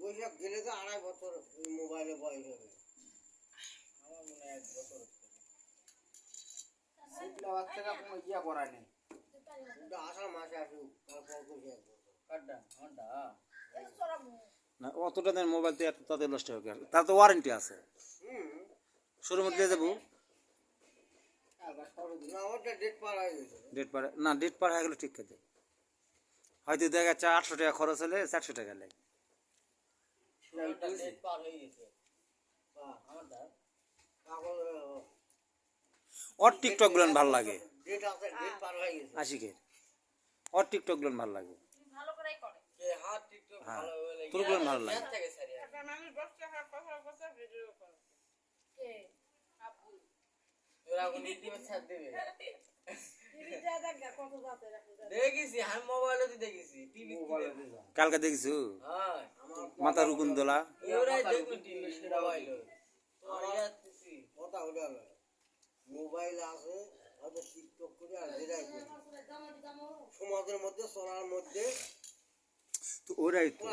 বৈশাখ গেলে তো 2.5 বছর মোবাইলে বয়স হবে। আমার মনে হয় 1 বছর সেগুলো বাচ্চারা কোনো ইয়া করায় নেই। কিন্তু আষাঢ় মাসে আসুক তারপর বসে 1 বছর কাটটা ঘন্টা না অতটা দিন মোবাইল তো এত তাদের নষ্ট হবে তার তো ওয়ারেন্টি আছে। শোরুমে দিয়ে যাবো না ওটা ডেট পার হয়ে গেছে। ডেট পার না ডেট পার হয়ে গেলে ঠিক আছে হয়তো দেখা যাচ্ছে 800 টাকা খরচ হলে 400 টাকা লাগে। ডেট পার হয়ে গেছে আমারটা পাগল ওর টিকটক গুলো ভালো লাগে ডেট আছে ডেট পার হয়ে গেছে আশিকের ওর টিকটক গুলো ভালো লাগে ভালো করেই করে কে হাত টিকটক ভালো হলে তোর গুলো ভালো লাগে থেকে সারিয়া এখন আমি বসতে হাত কথা ভিডিও করে কে আপু ওরা কোন ইউটিউবে ছাড় দেবে টিভি যা দেখা কত যাতে রাখি দেখেছি আমি মোবাইলে দেখেছি টিভি কালকে দেখিছো হ্যাঁ মাথা রুকুন দোলা ওরাই দেখলো টিভি মোবাইলে তো ইয়াতেছি কথা ওটা মোবাইল আছে হয়তো টিকটক করে আর যেটাই করি সমাজের মধ্যে চলার মধ্যে তো ওরাই তো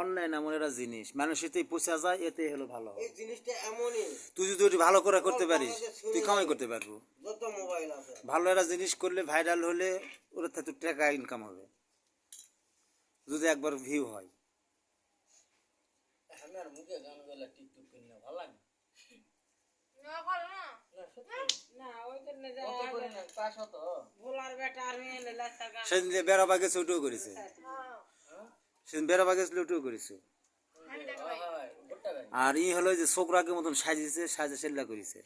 অনলাইন এমন একটা জিনিস মানুষ এতেই পৌঁছা যায় এতে হলো ভালো এই জিনিসটা এমনই তুই যদি ওটা ভালো করে করতে পারিস তুই কামাই করতে পারবো যত মোবাইল আছে ভালো একটা জিনিস করলে ভাইরাল হলে ওরা তো টাকা ইনকাম হবে যদি একবার ভিউ হয়। আমার মুখে গান গলা টিকটক করে না ভালো লাগে না ভালো না না সত্যি না ওই তো না কত করে না 500 তো ভোলার বেটা আর মেয়ে লাস্তা গান সেদিন যে বেড়া বাগে ওটাও করেছে হ্যাঁ সেদিন বেড়া বাগে ওটাও করেছে আমি দেখবাই হয় গোটা গান আর ই হলো যে ছোকরাকে মতন সাজিয়েছে সাজে সেল্লা করেছে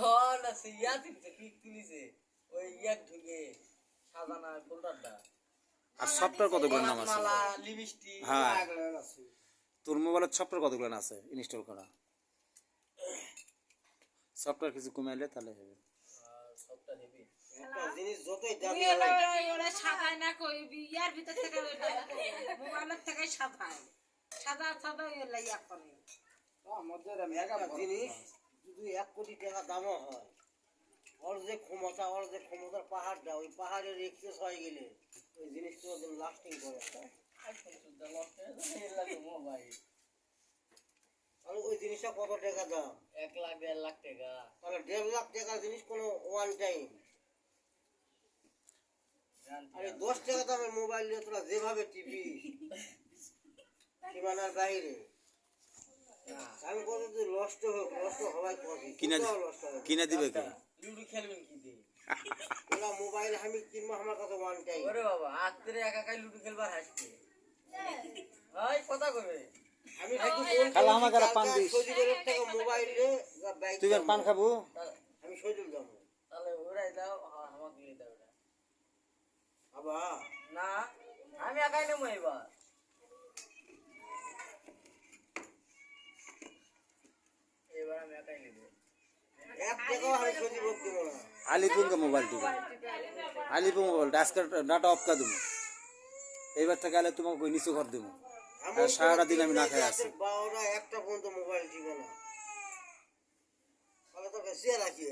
ও না সিয়া দিতে পিক তুলিছে ওই এক ঢুকে সাজানা ফোল্ডারটা আর সফটওয়্যার কতগুলো নাম আছে মালা লিপস্টিক হ্যাঁ। এগুলো আছে তোর মোবাইলের সফটওয়্যার কতগুলো আছে ইনস্টল করা সফটওয়্যার কিছু কমাইলে তাহলে হবে সবটা হেভি একটা জিনিস যতই দামি ওরা সাজায় না কই ইয়ার ভিতর থেকে মোবাইলের থেকে সাজায় সাদা সাদা লাইয়া করে আমাদের মেগা জিনিস যদি 1 কোটি টাকা দামও হয় ওর যে ক্ষমতার পাহাড়টা ওই পাহাড়ের এক্সেস হয়ে গেলে ওই জিনিসটা ওদের লাস্টিং করে মোবাইল তাহলে ওই জিনিসটা কত টাকা দাম 1 লাখ 1.5 লাখ টাকা তাহলে 1.5 লাখ টাকার জিনিস কোনো ওয়ান টাইম আরে 10 টাকা দামের মোবাইল নিয়ে তোরা যেভাবে টিভি সীমানার বাইরে আমি কত যদি লস্ট হওয়াই করি কিনা দিবে কে লুডো খেলবেন কি দিয়ে ওরা মোবাইল আমি কিনবো আমার কাছে ওয়ান টাইম ওরে বাবা আত্রে একাই লুডো খেলবার হাসছে ভাই কথা কবে আমি একটু ফোন খালা আমাকে আর পান দিস সজিবের থেকে মোবাইল রে বাইক তুই আর পান খাবো আমি সজিব যাব তাহলে ওরাই দাও আমাকে দিয়ে দাও এটা বাবা না আমি একাই নেবো এবার আমি একাই নেব এক টাকাও আমি সজিব দিব না Alipur mobile TV Alipur mobile আজকে ডাটা অফ করে দেবো এইবার থেকে আলে তোমাকে ওই নিচু ঘর দেবো সারাটা দিন আমি না খাই আসি বারোটা একটা পর্যন্ত মোবাইল টিপ না তাহলে তো বেশি রাখি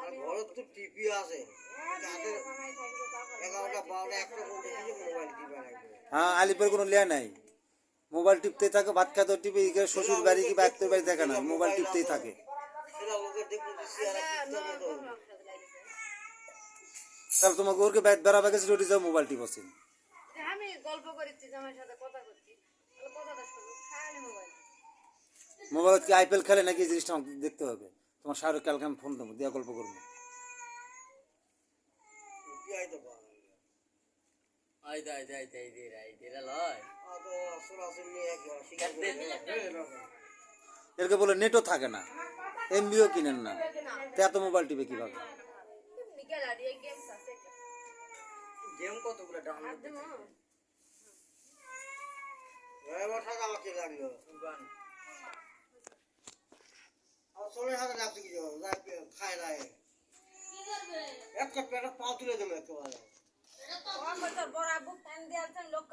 আর ঘরে তো টিপি আছে 11টা 12টা একটা পর্যন্ত মোবাইল টিপা রাখবে হ্যাঁ আলিপুর কোনো লিয়া নাই মোবাইল টিপতেই থাকে ভাত খাতে টিপে শ্বশুর বাড়ি কি বাড়ির বাড়ি থাকে না মোবাইল টিপতেই থাকে তাহলে তোমাকে ওরকে বেড়াবা গেছে রুটি যাও মোবাইল টিপছেন আমি গল্প করছি জামাই সাথে কথা করছি তাহলে কথাটা শুনো খালি মোবাইল মোবাইল কি আইপিএল খেলে নাকি এই জিনিসটা আমাকে দেখতে হবে তোমার শাহরুখ কালকে আমি ফোন দেবো দিয়া গল্প করবো এরকে বলে নেটও থাকে না এমবিও কিনেন না তে এত মোবাইল টিপে কিভাবে গেম কতগুলো ডাউনলোড টাকা আমাকে লাগলো চলে হাতে লাগছে কি খায় রায় একটা পেটা পাও তুলে দেবো একেবারে বড় বুক টান দিয়ে লোক